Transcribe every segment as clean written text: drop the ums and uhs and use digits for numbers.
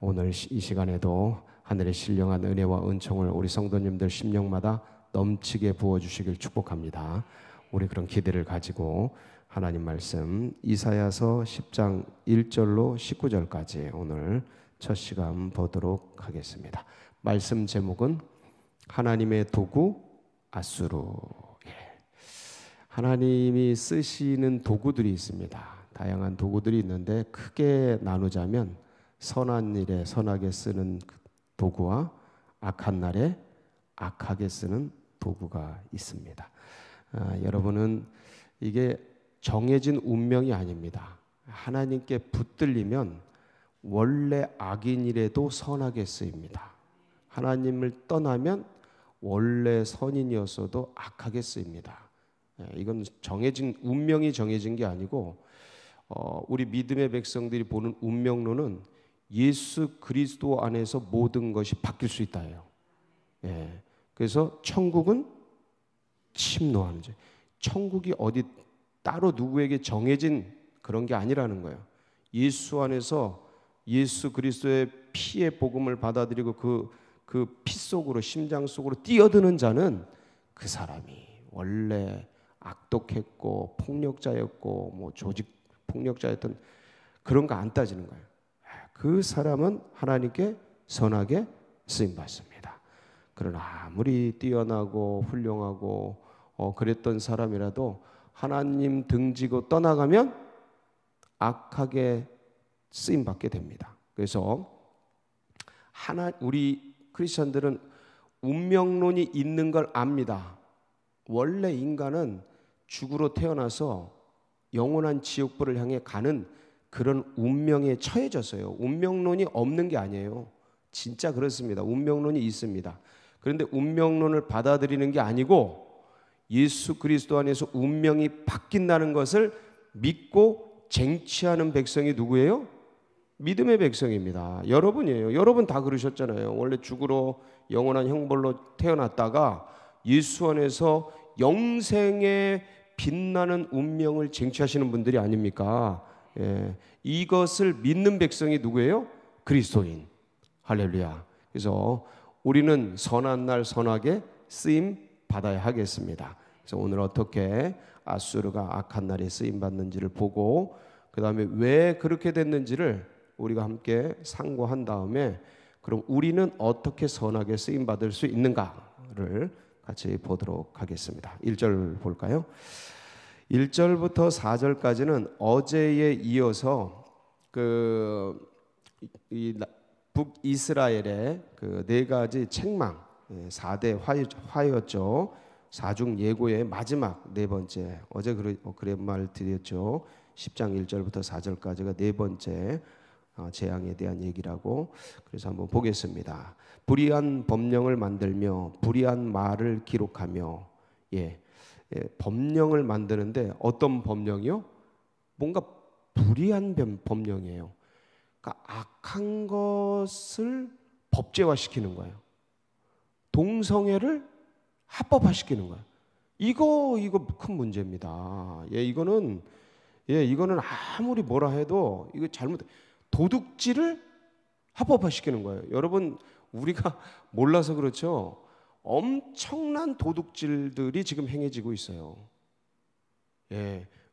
오늘 이 시간에도 하늘의 신령한 은혜와 은총을 우리 성도님들 심령마다 넘치게 부어주시길 축복합니다. 우리 그런 기대를 가지고 하나님 말씀 이사야서 10장 1절로 19절까지 오늘 첫 시간 보도록 하겠습니다. 말씀 제목은 하나님의 도구 아수르. 하나님이 쓰시는 도구들이 있습니다. 다양한 도구들이 있는데 크게 나누자면 선한 일에 선하게 쓰는 도구와 악한 날에 악하게 쓰는 도구가 있습니다. 여러분은 이게 정해진 운명이 아닙니다. 하나님께 붙들리면 원래 악인이라도 선하게 쓰입니다. 하나님을 떠나면 원래 선인이었어도 악하게 쓰입니다. 이건 정해진 운명이 정해진 게 아니고 우리 믿음의 백성들이 보는 운명론은 예수 그리스도 안에서 모든 것이 바뀔 수 있다예요. 그래서 천국은 침노하는 죄. 천국이 어디 따로 누구에게 정해진 그런 게 아니라는 거예요. 예수 안에서 예수 그리스도의 피의 복음을 받아들이고 그 피 속으로 심장 속으로 뛰어드는 자는 그 사람이 원래 악독했고 폭력자였고 뭐 조직 폭력자였던 그런 거 안 따지는 거예요. 그 사람은 하나님께 선하게 쓰임 받습니다. 그러나 아무리 뛰어나고 훌륭하고 그랬던 사람이라도 하나님 등지고 떠나가면 악하게 쓰임 받게 됩니다. 그래서 우리 크리스천들은 운명론이 있는 걸 압니다. 원래 인간은 죽으로 태어나서 영원한 지옥불을 향해 가는 그런 운명에 처해졌어요. 운명론이 없는 게 아니에요. 진짜 그렇습니다. 운명론이 있습니다. 그런데 운명론을 받아들이는 게 아니고 예수 그리스도 안에서 운명이 바뀐다는 것을 믿고 쟁취하는 백성이 누구예요? 믿음의 백성입니다. 여러분이에요. 여러분 다 그러셨잖아요. 원래 죽으로 영원한 형벌로 태어났다가 예수 안에서 영생의 빛나는 운명을 쟁취하시는 분들이 아닙니까? 이것을 믿는 백성이 누구예요? 그리스도인. 할렐루야. 그래서 우리는 선한 날 선하게 쓰임 받아야 하겠습니다. 그래서 오늘 어떻게 아수르가 악한 날에 쓰임 받는지를 보고 그 다음에 왜 그렇게 됐는지를 우리가 함께 상고한 다음에 그럼 우리는 어떻게 선하게 쓰임 받을 수 있는가를 같이 보도록 하겠습니다. 1절 볼까요? 1절부터 4절까지는 어제에 이어서 북이스라엘의 그 네 가지 책망, 4대 화였죠. 사중 예고의 마지막 네 번째. 어제 그런 말 드렸죠. 10장 1절부터 4절까지가 네 번째 재앙에 대한 얘기라고. 그래서 한번 보겠습니다. 불의한 법령을 만들며 불의한 말을 기록하며 법령을 만드는데 어떤 법령이요? 뭔가 불의한 법령이에요. 그러니까 악한 것을 법제화시키는 거예요. 동성애를 합법화시키는 거예요. 이거 큰 문제입니다. 이거는 아무리 뭐라 해도 이거 잘못 도둑질을 합법화시키는 거예요. 여러분 우리가 몰라서 그렇죠. 엄청난 도둑질들이 지금 행해지고 있어요.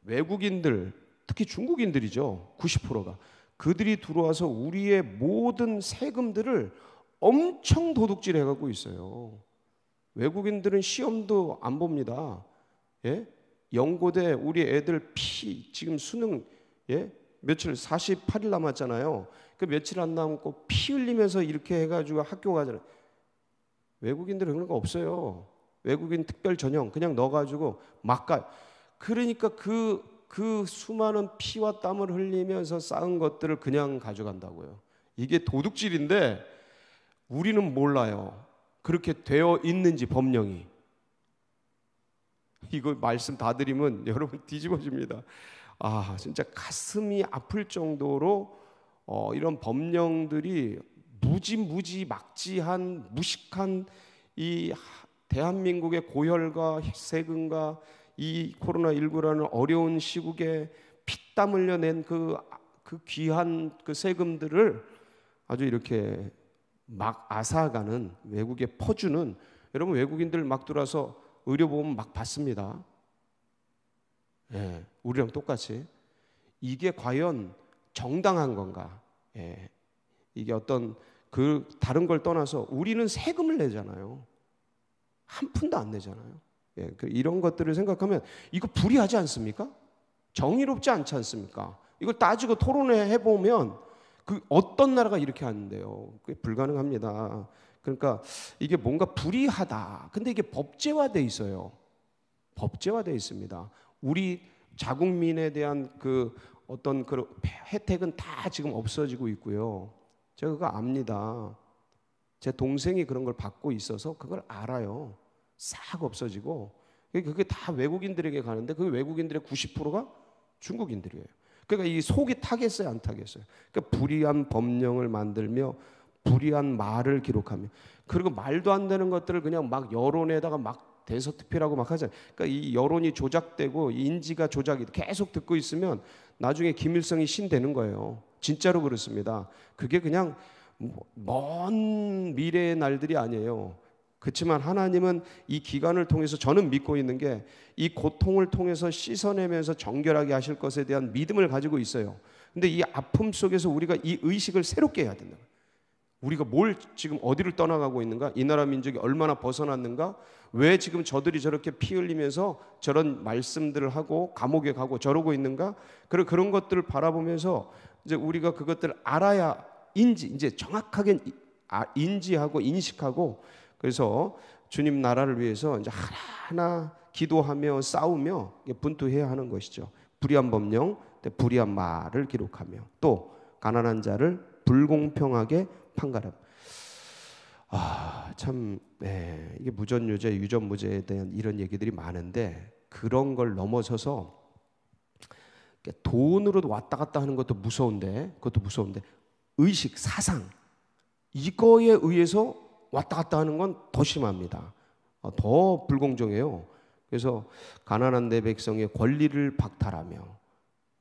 외국인들, 특히 중국인들이죠. 90%가. 그들이 들어와서 우리의 모든 세금들을 엄청 도둑질해가고 있어요. 외국인들은 시험도 안 봅니다. 영고대 우리 애들 지금 수능 며칠 48일 남았잖아요. 그 며칠 안 남고 피 흘리면서 이렇게 해가지고 학교 가잖아요. 외국인들은 그런 거 없어요. 외국인 특별 전형 그냥 넣어가지고 막 가. 그러니까 그 수많은 피와 땀을 흘리면서 쌓은 것들을 그냥 가져간다고요. 이게 도둑질인데 우리는 몰라요. 그렇게 되어 있는지 법령이. 이거 말씀 다 드리면 여러분 뒤집어집니다. 진짜 가슴이 아플 정도로 이런 법령들이 무지막지한 무식한 이 대한민국의 고혈과 세금과 이 코로나19라는 어려운 시국에 피땀 흘려낸 그 귀한 그 세금들을 아주 이렇게 막 앗아가는, 외국에 퍼주는, 여러분 외국인들 막 들어와서 의료보험 막 받습니다. 예, 우리랑 똑같이. 이게 과연 정당한 건가? 예, 이게 어떤 그 다른 걸 떠나서 우리는 세금을 내잖아요. 한 푼도 안 내잖아요. 예, 이런 것들을 생각하면 이거 불이하지 않습니까? 정의롭지 않지 않습니까? 이걸 따지고 토론해 보면 그 어떤 나라가 이렇게 하는데요? 그게 불가능합니다. 그러니까 이게 뭔가 불이하다. 근데 이게 법제화돼 있어요. 법제화돼 있습니다. 우리 자국민에 대한 그 어떤 그 혜택은 다 지금 없어지고 있고요. 제가 그거 압니다. 제 동생이 그런 걸 받고 있어서 그걸 알아요. 싹 없어지고 그게 다 외국인들에게 가는데 그 외국인들의 90%가 중국인들이에요. 그러니까 이 속이 타겠어요, 안 타겠어요? 그러니까 불의한 법령을 만들며 불의한 말을 기록하며, 그리고 말도 안 되는 것들을 그냥 막 여론에다가 막 대서특필하고 막 하잖아요. 그러니까 이 여론이 조작되고 인지가 조작이 계속 듣고 있으면 나중에 김일성이 신 되는 거예요. 진짜로 그렇습니다. 그게 그냥 먼 미래의 날들이 아니에요. 그렇지만 하나님은 이 기간을 통해서 저는 믿고 있는 게 이 고통을 통해서 씻어내면서 정결하게 하실 것에 대한 믿음을 가지고 있어요. 근데 이 아픔 속에서 우리가 이 의식을 새롭게 해야 된다. 우리가 뭘 지금 어디를 떠나가고 있는가? 이 나라 민족이 얼마나 벗어났는가? 왜 지금 저들이 저렇게 피 흘리면서 저런 말씀들을 하고 감옥에 가고 저러고 있는가? 그런 것들을 바라보면서 이제 우리가 그것들을 알아야 이제 정확하게 인지하고 인식하고, 그래서 주님 나라를 위해서 이제 하나하나 기도하며 싸우며 분투해야 하는 것이죠. 불의한 법령, 불의한 말을 기록하며 또 가난한 자를 불공평하게 판가름. 참, 이게 무전유죄, 유전무죄에 대한 이런 얘기들이 많은데 그런 걸 넘어서서 돈으로 왔다 갔다 하는 것도 무서운데, 의식, 사상 이거에 의해서 왔다 갔다 하는 건 더 심합니다. 더 불공정해요. 그래서 가난한 내 백성의 권리를 박탈하며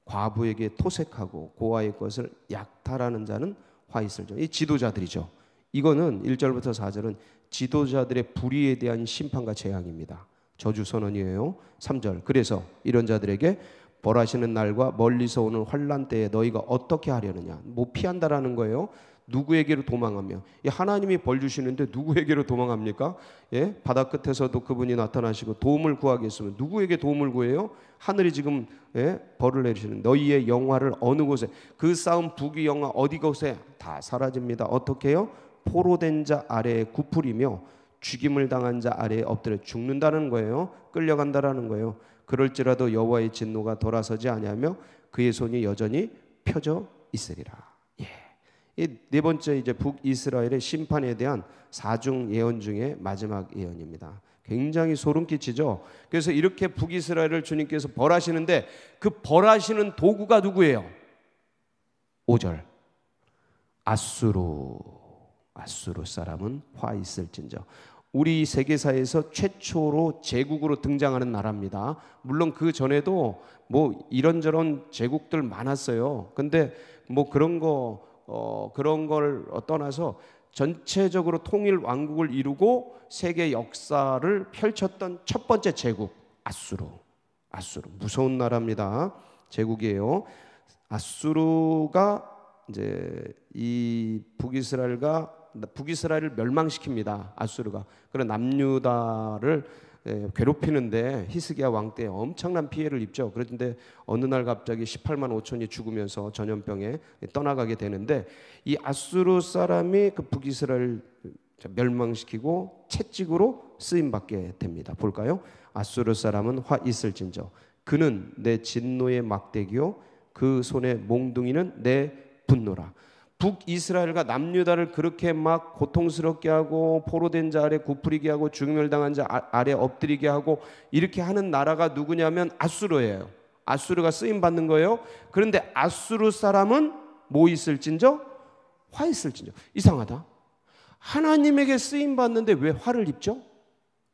과부에게 토색하고 고아의 것을 약탈하는 자는 화 있을지어다. 이 지도자들이죠. 이거는 1절부터 4절은 지도자들의 불의에 대한 심판과 재앙입니다. 저주 선언이에요. 3절, 그래서 이런 자들에게 벌하시는 날과 멀리서 오는 환난 때에 너희가 어떻게 하려느냐. 뭐 피한다라는 거예요. 누구에게로 도망하며, 하나님이 벌 주시는데 누구에게로 도망합니까? 예? 바다 끝에서도 그분이 나타나시고 도움을 구하겠으면 누구에게 도움을 구해요? 하늘이 지금 벌을 내리시는 너희의 영화를 어느 곳에, 그 싸움 북위 영화 어디 곳에 다 사라집니다. 어떻게 해요? 포로된 자 아래에 굽으리며 죽임을 당한 자 아래에 엎드려 죽는다는 거예요. 끌려간다라는 거예요. 그럴지라도 여호와의 진노가 돌아서지 아니하며 그의 손이 여전히 펴져 있으리라. 이 네 번째 이제 북이스라엘의 심판에 대한 사중 예언 중에 마지막 예언입니다. 굉장히 소름 끼치죠. 그래서 이렇게 북이스라엘을 주님께서 벌하시는데 그 벌하시는 도구가 누구예요? 5절, 아수르 사람은 화 있을진저. 우리 세계사에서 최초로 제국으로 등장하는 나라입니다. 물론 그 전에도 뭐 이런저런 제국들 많았어요. 근데 뭐 그런 걸 떠나서 전체적으로 통일 왕국을 이루고 세계 역사를 펼쳤던 첫 번째 제국, 아수르. 무서운 나라입니다. 제국이에요. 아수르가 이제 이 북이스라엘을 멸망시킵니다. 아수르가. 그런 남유다를 괴롭히는데 히스기야 왕 때 엄청난 피해를 입죠. 그런데 어느 날 갑자기 18만 5천이 죽으면서 전염병에 떠나가게 되는데 이 아수르 사람이 그 북이스라엘 멸망시키고 채찍으로 쓰임받게 됩니다. 볼까요? 아수르 사람은 화 있을진저 그는 내 진노의 막대기요 그 손의 몽둥이는 내 분노라. 북이스라엘과 남유다를 그렇게 막 고통스럽게 하고 포로된 자 아래 굽으리게 하고 죽임을 당한 자 아래 엎드리게 하고 이렇게 하는 나라가 누구냐면 아수르예요. 아수르가 쓰임 받는 거예요. 그런데 아수르 사람은 뭐 있을진저? 화 있을진저. 이상하다. 하나님에게 쓰임 받는데 왜 화를 입죠?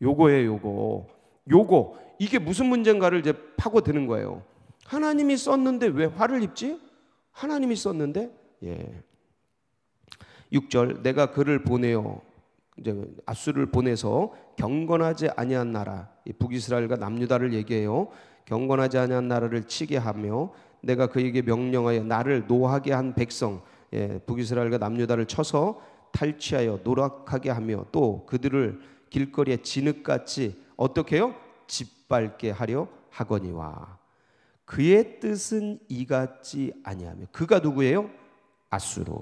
요거예요, 요거. 이게 무슨 문제인가를 이제 파고드는 거예요. 하나님이 썼는데 왜 화를 입지? 하나님이 썼는데 6절 내가 그를 보내어 이제 아수르를 보내서 경건하지 아니한 나라, 북이스라엘과 남유다를 얘기해요. 경건하지 아니한 나라를 치게 하며 내가 그에게 명령하여 나를 노하게 한 백성, 북이스라엘과 남유다를 쳐서 탈취하여 노락하게 하며 또 그들을 길거리에 진흙같이 어떻게 해요? 짓밟게 하려 하거니와 그의 뜻은 이같지 아니하며. 그가 누구예요? 아수르.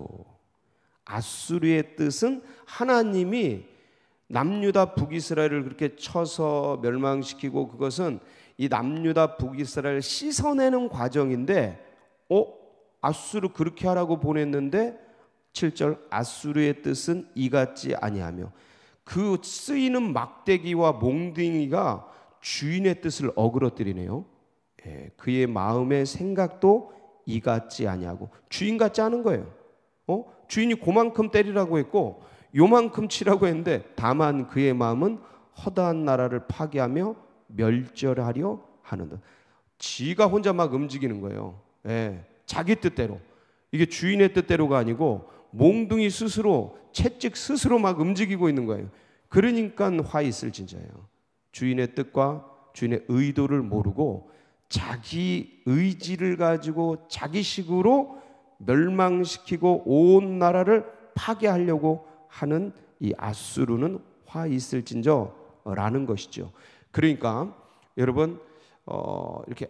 아수르의 뜻은 하나님이 남유다 북이스라엘을 그렇게 쳐서 멸망시키고 그것은 이 남유다 북이스라엘을 씻어내는 과정인데 아수르 그렇게 하라고 보냈는데 7절 아수르의 뜻은 이같지 아니하며 그 쓰이는 막대기와 몽둥이가 주인의 뜻을 어그러뜨리네요. 그의 마음의 생각도 이같지 아니하고 주인 같지 않은 거예요. 주인이 그만큼 때리라고 했고 요만큼 치라고 했는데 다만 그의 마음은 허다한 나라를 파괴하며 멸절하려 하는다. 지가 혼자 막 움직이는 거예요. 자기 뜻대로. 이게 주인의 뜻대로가 아니고 몽둥이 스스로, 채찍 스스로 막 움직이고 있는 거예요. 그러니까 화 있을 진짜예요. 주인의 뜻과 주인의 의도를 모르고 자기 의지를 가지고 자기식으로 멸망시키고 온 나라를 파괴하려고 하는 이 아수르는 화 있을진저라는 것이죠. 그러니까 여러분 이렇게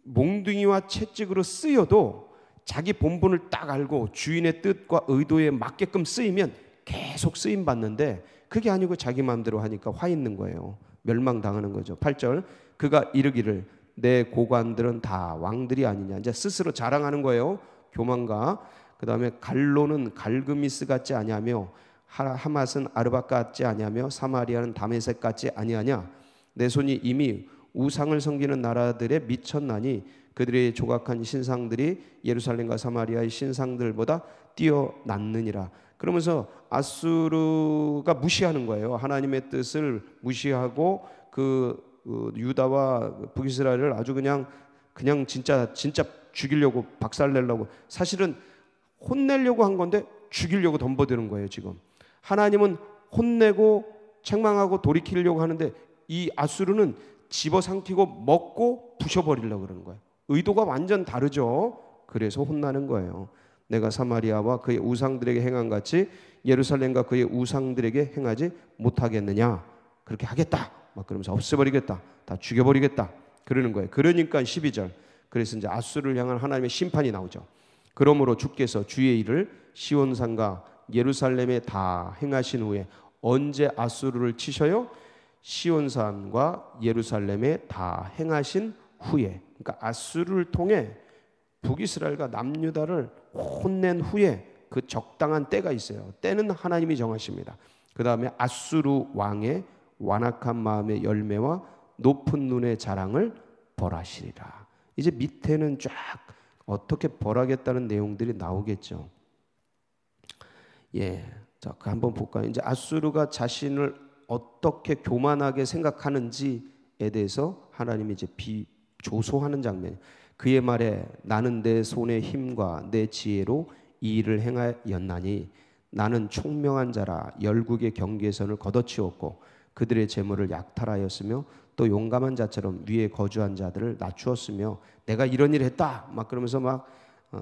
몽둥이와 채찍으로 쓰여도 자기 본분을 딱 알고 주인의 뜻과 의도에 맞게끔 쓰이면 계속 쓰임 받는데 그게 아니고 자기 마음대로 하니까 화 있는 거예요. 멸망당하는 거죠. 8절 그가 이르기를 내 고관들은 다 왕들이 아니냐. 이제 스스로 자랑하는 거예요. 교만과 그 다음에 갈로는 갈그미스 같지 아니하며 하맛은 아르밧 같지 아니하며 사마리아는 다메섹 같지 아니하냐. 내 손이 이미 우상을 섬기는 나라들에 미쳤나니 그들의 조각한 신상들이 예루살렘과 사마리아의 신상들보다 뛰어났느니라. 그러면서 아수르가 무시하는 거예요. 하나님의 뜻을 무시하고 유다와 북이스라엘을 아주 그냥 진짜 죽이려고 박살내려고 사실은 혼내려고 한 건데 죽이려고 덤벼드는 거예요. 지금 하나님은 혼내고 책망하고 돌이키려고 하는데 이 아수르는 집어삼키고 먹고 부셔버리려고 그러는 거예요. 의도가 완전 다르죠. 그래서 혼나는 거예요. 내가 사마리아와 그의 우상들에게 행한 같이 예루살렘과 그의 우상들에게 행하지 못하겠느냐. 그렇게 하겠다. 막 그러면서 없애버리겠다. 다 죽여버리겠다. 그러는 거예요. 그러니까 12절. 그래서 이제 아수르를 향한 하나님의 심판이 나오죠. 그러므로 주께서 주의 일을 시온산과 예루살렘에 다 행하신 후에 언제 아수르를 치셔요? 시온산과 예루살렘에 다 행하신 후에. 그러니까 아수르를 통해 북이스라엘과 남유다를 혼낸 후에 그 적당한 때가 있어요. 때는 하나님이 정하십니다. 그 다음에 아수르 왕의 완악한 마음의 열매와 높은 눈의 자랑을 벌하시리라. 이제 밑에는 쫙 어떻게 벌하겠다는 내용들이 나오겠죠. 자, 그 한번 볼까요? 이제 아수르가 자신을 어떻게 교만하게 생각하는지에 대해서 하나님이 이제 조소하는 장면. 그의 말에 나는 내 손의 힘과 내 지혜로 이 일을 행하였나니 나는 총명한 자라 열국의 경계선을 걷어치웠고 그들의 재물을 약탈하였으며 또 용감한 자처럼 위에 거주한 자들을 낮추었으며 내가 이런 일을 했다 막 그러면서 막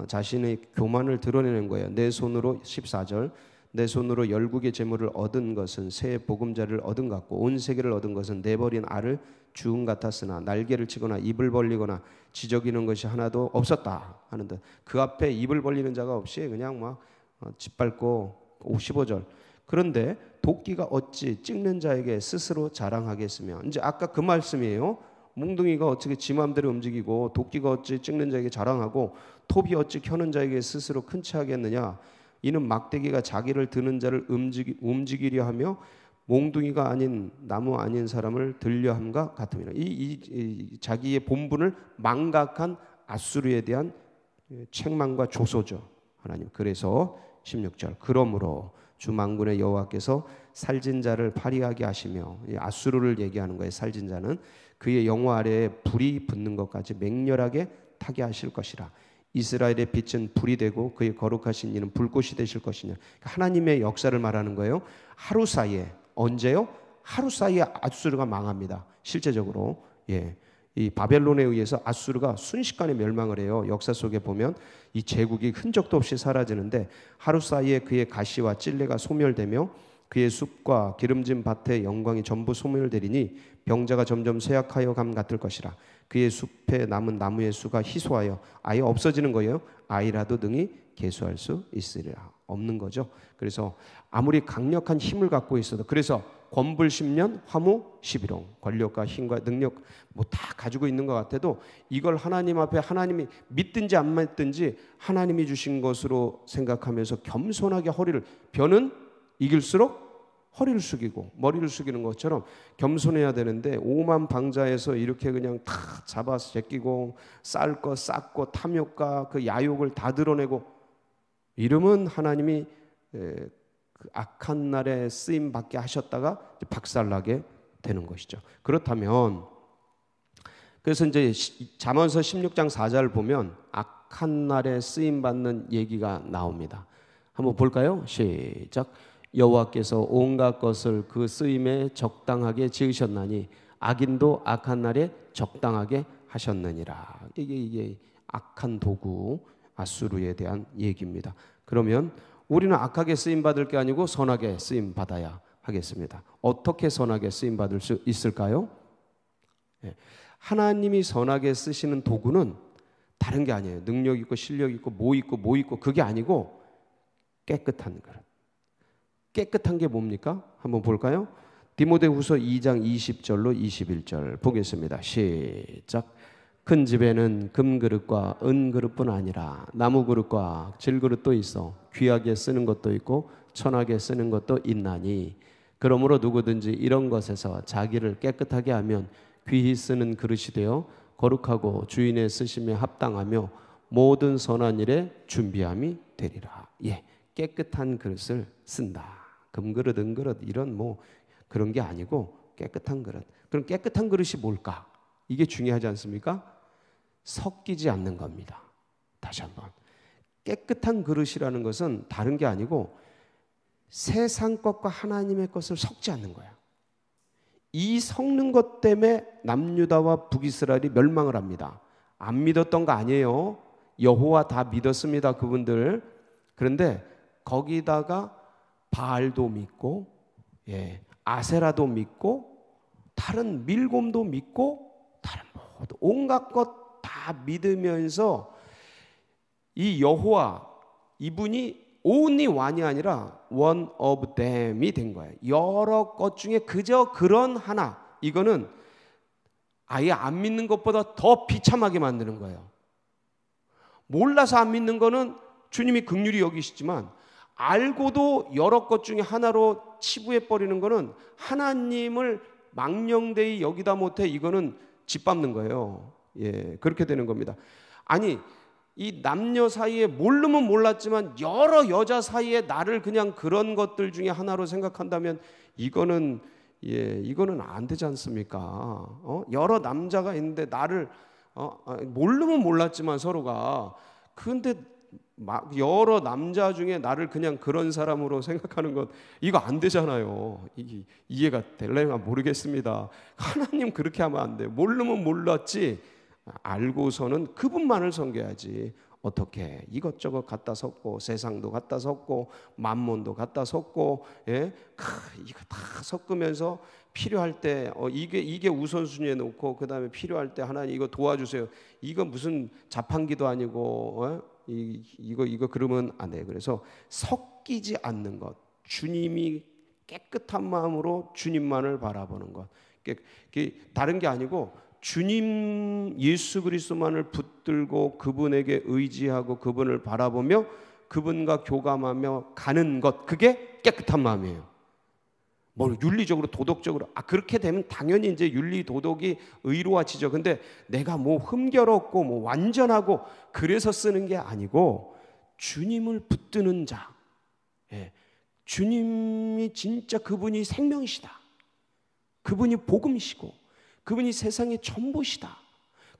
자신의 교만을 드러내는 거예요. 내 손으로 14절 내 손으로 열국의 재물을 얻은 것은 새 보금자를 얻은 같고 온 세계를 얻은 것은 내버린 알을 주음 같았으나 날개를 치거나 입을 벌리거나 지저귀는 것이 하나도 없었다 하는데 그 앞에 입을 벌리는 자가 없이 그냥 막 짓밟고 15절 그런데 도끼가 어찌 찍는 자에게 스스로 자랑하겠으며 이제 아까 그 말씀이에요. 몽둥이가 어떻게 지 마음대로 움직이고 도끼가 어찌 찍는 자에게 자랑하고 톱이 어찌 켜는 자에게 스스로 큰 체 하겠느냐. 이는 막대기가 자기를 드는 자를 움직이려 하며 몽둥이가 아닌 나무 아닌 사람을 들려함과 같음이라. 이 자기의 본분을 망각한 아수르에 대한 책망과 조소죠. 하나님. 그래서 16절 그러므로 주 만군의 여호와께서 살진 자를 파리하게 하시며 아수르를 얘기하는 거예요. 살진 자는 그의 영화 아래에 불이 붙는 것까지 맹렬하게 타게 하실 것이라. 이스라엘의 빛은 불이 되고 그의 거룩하신 이는 불꽃이 되실 것이냐. 하나님의 역사를 말하는 거예요. 하루 사이에. 언제요? 하루 사이에 아수르가 망합니다. 실제적으로. 이 바벨론에 의해서 아수르가 순식간에 멸망을 해요. 역사 속에 보면 이 제국이 흔적도 없이 사라지는데 하루 사이에 그의 가시와 찔레가 소멸되며 그의 숲과 기름진 밭의 영광이 전부 소멸되리니 병자가 점점 쇠약하여 감 같을 것이라. 그의 숲에 남은 나무의 수가 희소하여 아예 없어지는 거예요. 아이라도 능히 계수할 수 있으리라. 없는 거죠. 그래서 아무리 강력한 힘을 갖고 있어도, 그래서 권불 10년, 화무 11홍, 권력과 힘과 능력 뭐 다 가지고 있는 것 같아도 이걸 하나님 앞에 하나님이 믿든지 안 믿든지 하나님이 주신 것으로 생각하면서 겸손하게 허리를, 변은 이길수록 허리를 숙이고 머리를 숙이는 것처럼 겸손해야 되는데 오만 방자에서 이렇게 그냥 다 잡아서 제끼고 쌀 거 쌌고 탐욕과 그 야욕을 다 드러내고 이러면 하나님이 그 악한 날에 쓰임 받게 하셨다가 박살나게 되는 것이죠. 그렇다면 그래서 이제 잠언서 16장 4절을 보면 악한 날에 쓰임 받는 얘기가 나옵니다. 한번 볼까요? 시작. 여호와께서 온갖 것을 그 쓰임에 적당하게 지으셨나니 악인도 악한 날에 적당하게 하셨느니라. 이게 악한 도구 아수르에 대한 얘기입니다. 그러면 우리는 악하게 쓰임 받을 게 아니고 선하게 쓰임 받아야 하겠습니다. 어떻게 선하게 쓰임 받을 수 있을까요? 하나님이 선하게 쓰시는 도구는 다른 게 아니에요. 능력 있고 실력 있고 뭐 있고 그게 아니고 깨끗한 그릇. 깨끗한 게 뭡니까? 한번 볼까요? 디모데후서 2장 20절로 21절 보겠습니다. 시작. 큰 집에는 금그릇과 은그릇뿐 아니라 나무그릇과 질그릇도 있어 귀하게 쓰는 것도 있고 천하게 쓰는 것도 있나니 그러므로 누구든지 이런 것에서 자기를 깨끗하게 하면 귀히 쓰는 그릇이 되어 거룩하고 주인의 쓰심에 합당하며 모든 선한 일에 준비함이 되리라. 깨끗한 그릇을 쓴다. 금그릇, 은그릇 이런 뭐 그런 게 아니고 깨끗한 그릇. 그럼 깨끗한 그릇이 뭘까? 이게 중요하지 않습니까? 섞이지 않는 겁니다. 다시 한번. 깨끗한 그릇이라는 것은 다른 게 아니고 세상 것과 하나님의 것을 섞지 않는 거야. 이 섞는 것 때문에 남유다와 북이스라엘이 멸망을 합니다. 안 믿었던 거 아니에요. 여호와 다 믿었습니다. 그분들. 그런데 거기다가 바알도 믿고 아세라도 믿고 다른 밀곰도 믿고 다른 모든 온갖 것 다 믿으면서 이 여호와 이분이 only one이 아니라 one of them이 된 거예요. 여러 것 중에 그저 그런 하나. 이거는 아예 안 믿는 것보다 더 비참하게 만드는 거예요. 몰라서 안 믿는 거는 주님이 긍휼히 여기시지만 알고도 여러 것 중에 하나로 치부해 버리는 거는 하나님을 망령되이 여기다 못해 이거는 짓밟는 거예요. 그렇게 되는 겁니다. 아니 이 남녀 사이에 모르면 몰랐지만 여러 여자 사이에 나를 그냥 그런 것들 중에 하나로 생각한다면 이거는 안 되지 않습니까? 여러 남자가 있는데 나를 모르면 몰랐지만 서로가 그런데 막 여러 남자 중에 나를 그냥 그런 사람으로 생각하는 것 이거 안 되잖아요. 이해가 될려나 모르겠습니다. 하나님 그렇게 하면 안 돼요. 모르면 몰랐지 알고서는 그분만을 섬겨야지. 어떻게 이것저것 갖다 섞고 세상도 갖다 섞고 만몬도 갖다 섞고 이거 다 섞으면서 필요할 때 이게 우선순위에 놓고 그 다음에 필요할 때 하나님 이거 도와주세요. 이거 무슨 자판기도 아니고 이거 그러면 안 돼요. 그래서 섞이지 않는 것, 주님이 깨끗한 마음으로 주님만을 바라보는 것, 다른 게 아니고 주님 예수 그리스도만을 붙들고 그분에게 의지하고 그분을 바라보며 그분과 교감하며 가는 것, 그게 깨끗한 마음이에요. 뭐 윤리적으로 도덕적으로 그렇게 되면 당연히 이제 윤리 도덕이 의로워지죠. 근데 내가 뭐 흠결없고 뭐 완전하고 그래서 쓰는 게 아니고 주님을 붙드는 자, 주님이 진짜 그분이 생명이시다. 그분이 복음이시고 그분이 세상의 전부시다.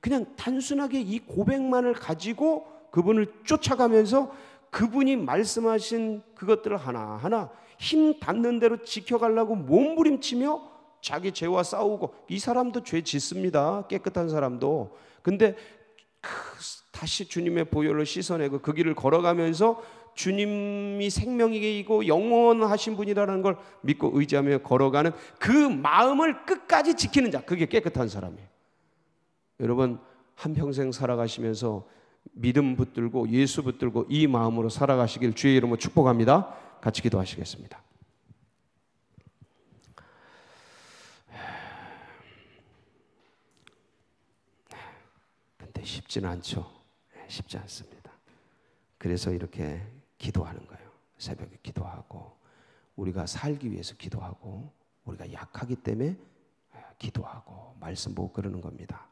그냥 단순하게 이 고백만을 가지고 그분을 쫓아가면서 그분이 말씀하신 그것들을 하나하나 힘 닿는 대로 지켜가려고 몸부림치며 자기 죄와 싸우고, 이 사람도 죄 짓습니다. 깨끗한 사람도. 근데 다시 주님의 보혈로 씻어내고 그 길을 걸어가면서 주님이 생명이고 영원하신 분이라는 걸 믿고 의지하며 걸어가는 그 마음을 끝까지 지키는 자, 그게 깨끗한 사람이에요. 여러분, 한평생 살아가시면서 믿음 붙들고 예수 붙들고 이 마음으로 살아가시길 주의 이름으로 축복합니다. 같이 기도하시겠습니다. 근데 쉽지는 않죠. 쉽지 않습니다. 그래서 이렇게 기도하는 거예요. 새벽에 기도하고, 우리가 살기 위해서 기도하고, 우리가 약하기 때문에 기도하고 말씀 보고 그러는 겁니다.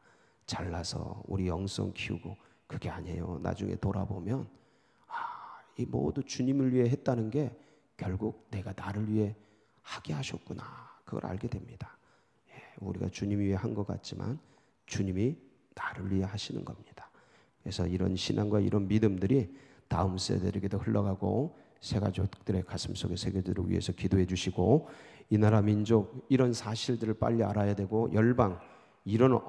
잘나서 우리 영성 키우고 그게 아니에요. 나중에 돌아보면 이 모두 주님을 위해 했다는 게 결국 내가 나를 위해 하게 하셨구나, 그걸 알게 됩니다. 우리가 주님 위해 한 것 같지만 주님이 나를 위해 하시는 겁니다. 그래서 이런 신앙과 이런 믿음들이 다음 세대에게도 흘러가고 새 가족들의 가슴 속에 새겨들기 위해서 기도해 주시고, 이 나라 민족 이런 사실들을 빨리 알아야 되고, 열방 이런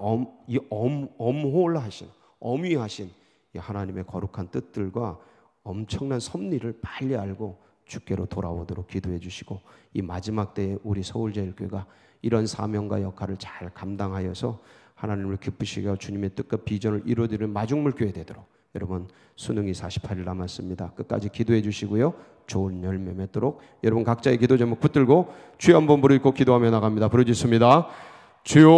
엄홀하신 엄위하신 이 하나님의 거룩한 뜻들과 엄청난 섭리를 빨리 알고 주께로 돌아오도록 기도해 주시고, 이 마지막 때에 우리 서울제일교회가 이런 사명과 역할을 잘 감당하여서 하나님을 기쁘시게 하고 주님의 뜻과 비전을 이루어드리는 마중물교회 되도록, 여러분 수능이 48일 남았습니다. 끝까지 기도해 주시고요, 좋은 열매 맺도록 여러분 각자의 기도 제목 붙들고 주여 한번 부르고 기도하며 나갑니다. 부르짖습니다. 주여